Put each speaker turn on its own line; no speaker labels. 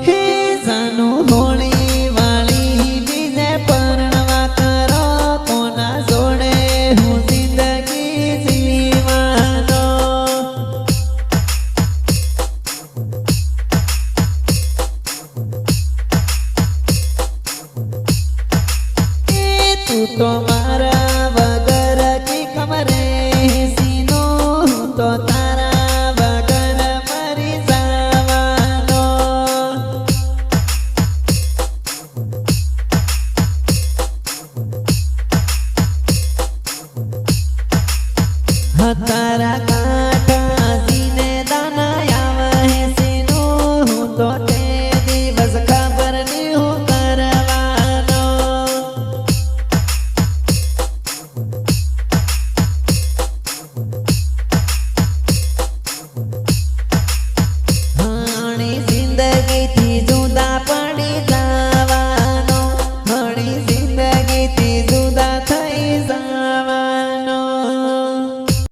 હે જાનો હોળી વાળી બીજે પરણવા કરો કોના જોડે હું જિંદગી જીવાનો તું તો